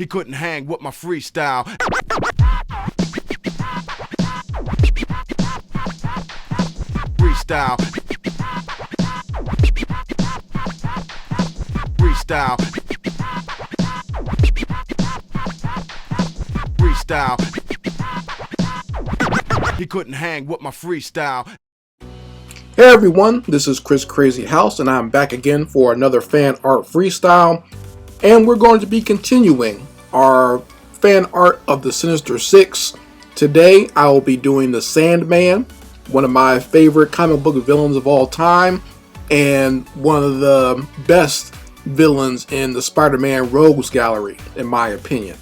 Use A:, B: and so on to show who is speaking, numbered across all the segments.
A: He couldn't hang with my freestyle. Freestyle. Freestyle. Freestyle. He couldn't hang with my freestyle.
B: Hey everyone, this is Chris Crazy House, and I'm back again for another fan art freestyle. And we're going to be continuing our fan art of the Sinister Six. Today I will be doing the Sandman, one of my favorite comic book villains of all time, and one of the best villains in the Spider-Man Rogues Gallery, in my opinion.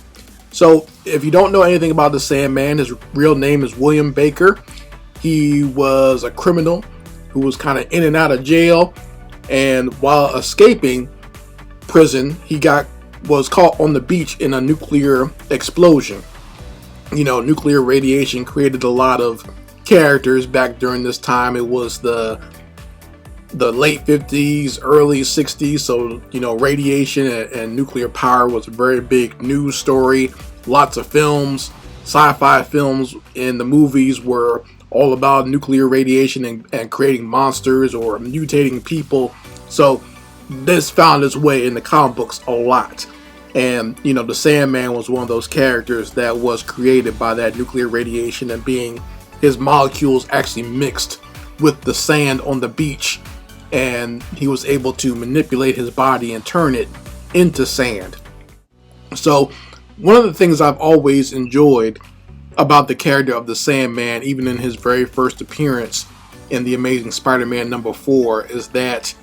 B: So, if you don't know anything about the Sandman, his real name is William Baker. He was a criminal who was kind of in and out of jail, and while escaping prison, he was caught on the beach in a nuclear explosion. You know, nuclear radiation created a lot of characters back during this time. It was the late 50s, early 60s, so you know, radiation and nuclear power was a very big news story. Lots of films, sci-fi films in the movies were all about nuclear radiation and creating monsters or mutating people. So this found its way in the comic books a lot. And you know, the Sandman was one of those characters that was created by that nuclear radiation, and being his molecules actually mixed with the sand on the beach, and he was able to manipulate his body and turn it into sand. So one of the things I've always enjoyed about the character of the Sandman, even in his very first appearance in The Amazing Spider-Man #4, is that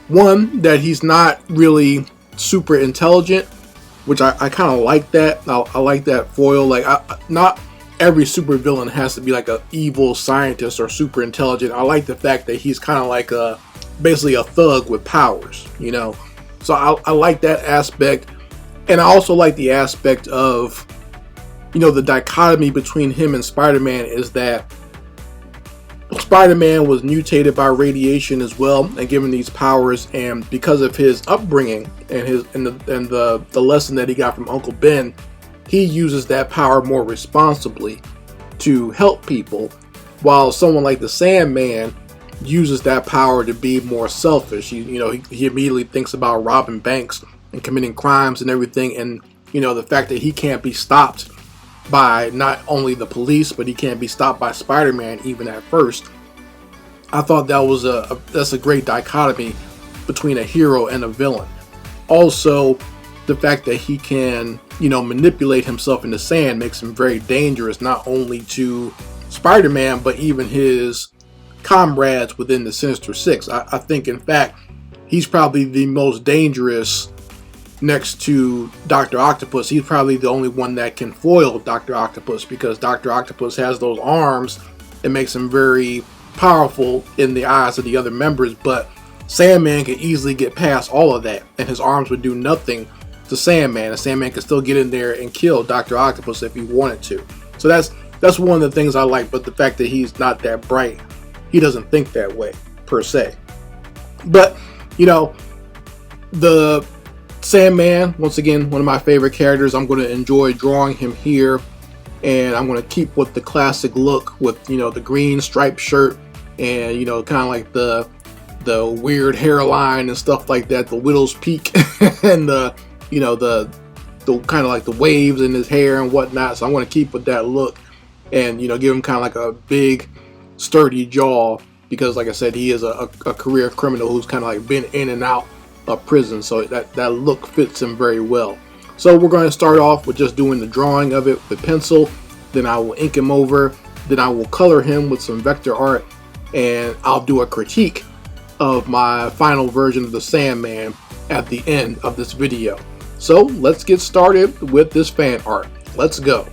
B: one, that he's not really super intelligent, which I kind of like that. I like that foil. Like, not every supervillain has to be like an evil scientist or super intelligent. I like the fact that he's kind of like basically a thug with powers, you know. So I like that aspect, and I also like the aspect of, you know, the dichotomy between him and Spider-Man is that Spider-Man was mutated by radiation as well and given these powers, and because of his upbringing and the lesson that he got from Uncle Ben, he uses that power more responsibly to help people, while someone like the Sandman uses that power to be more selfish. He immediately thinks about robbing banks and committing crimes and everything, and you know, the fact that he can't be stopped by not only the police, but he can't be stopped by Spider-Man even at first. I thought that was that's a great dichotomy between a hero and a villain. Also, the fact that he can, you know, manipulate himself into sand makes him very dangerous, not only to Spider-Man, but even his comrades within the Sinister Six. I think, in fact, he's probably the most dangerous next to Dr. Octopus. He's probably the only one that can foil Dr. Octopus, because Dr. Octopus has those arms and makes him very powerful in the eyes of the other members, but Sandman can easily get past all of that, and his arms would do nothing to Sandman, and Sandman can still get in there and kill Dr. Octopus if he wanted to. So that's one of the things I like, but the fact that he's not that bright, he doesn't think that way per se. But you know, the Sandman, once again, one of my favorite characters. I'm going to enjoy drawing him here, and I'm going to keep with the classic look with, you know, the green striped shirt, and you know, kind of like the weird hairline and stuff like that, the widow's peak, and the, you know, the kind of like the waves in his hair and whatnot. So I'm going to keep with that look, and you know, give him kind of like a big sturdy jaw, because like I said, he is a career criminal who's kind of like been in and out of prison, so that look fits him very well. So we're going to start off with just doing the drawing of it with pencil, then I will ink him over, then I will color him with some vector art, and I'll do a critique of my final version of the Sandman at the end of this video. So let's get started with this fan art. Let's go.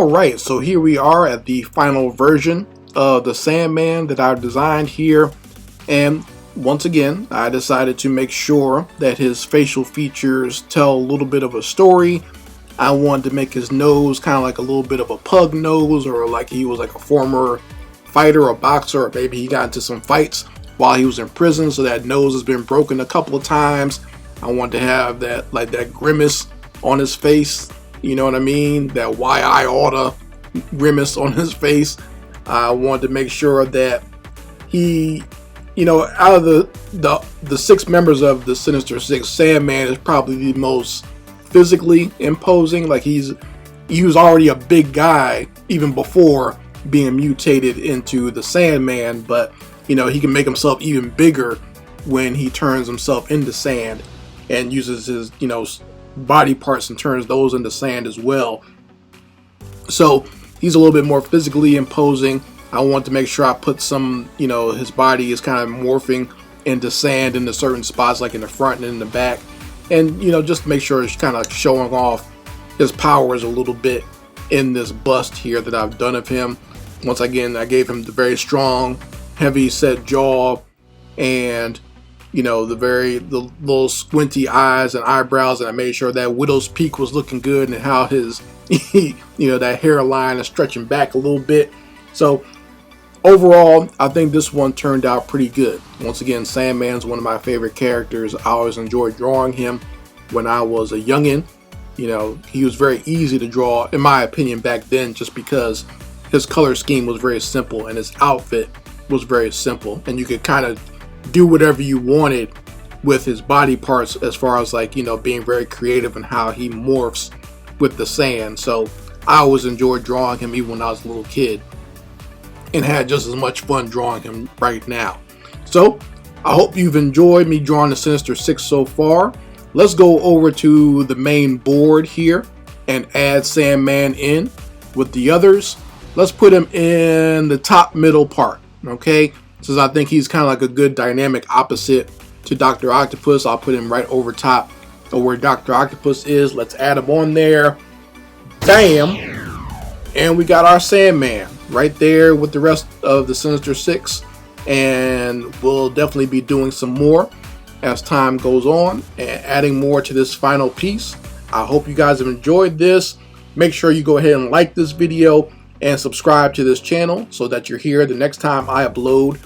B: Alright, so here we are at the final version of the Sandman that I've designed here, and once again I decided to make sure that his facial features tell a little bit of a story. I wanted to make his nose kind of like a little bit of a pug nose, or like he was like a former fighter or boxer, or maybe he got into some fights while he was in prison, so that nose has been broken a couple of times. I wanted to have that, like, that grimace on his face, you know what I mean, that why I oughta grimace on his face. I wanted to make sure that he, you know, out of the 6 members of the Sinister Six, Sandman is probably the most physically imposing. Like, he was already a big guy even before being mutated into the Sandman, but you know, he can make himself even bigger when he turns himself into sand and uses his, you know, body parts and turns those into sand as well. So he's a little bit more physically imposing. I want to make sure I put some, you know, his body is kind of morphing into sand into certain spots, like in the front and in the back, and you know, just to make sure it's kind of showing off his powers a little bit in this bust here that I've done of him. Once again, I gave him the very strong, heavy set jaw, and you know, the little squinty eyes and eyebrows, and I made sure that widow's peak was looking good, and how his you know, that hairline is stretching back a little bit. So overall, I think this one turned out pretty good. Once again, Sandman's one of my favorite characters. I always enjoyed drawing him when I was a youngin'. You know, he was very easy to draw, in my opinion, back then, just because his color scheme was very simple and his outfit was very simple, and you could kind of do whatever you wanted with his body parts, as far as, like, you know, being very creative in how he morphs with the sand. So I always enjoyed drawing him even when I was a little kid, and had just as much fun drawing him right now. So I hope you've enjoyed me drawing the Sinister Six so far. Let's go over to the main board here and add Sandman in with the others. Let's put him in the top middle part. Okay, since I think he's kind of like a good dynamic opposite to Dr. Octopus, I'll put him right over top of where Dr. Octopus is. Let's add him on there. Bam! And we got our Sandman right there with the rest of the Sinister Six. And we'll definitely be doing some more as time goes on and adding more to this final piece. I hope you guys have enjoyed this. Make sure you go ahead and like this video and subscribe to this channel so that you're here the next time I upload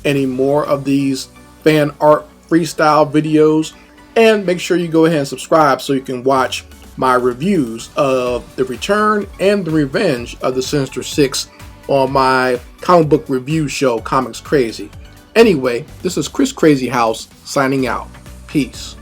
B: any more of these fan art freestyle videos. And make sure you go ahead and subscribe so you can watch my reviews of the return and the revenge of the Sinister Six on my comic book review show, Comics Crazy. Anyway, this is Chris Crazy House signing out. Peace.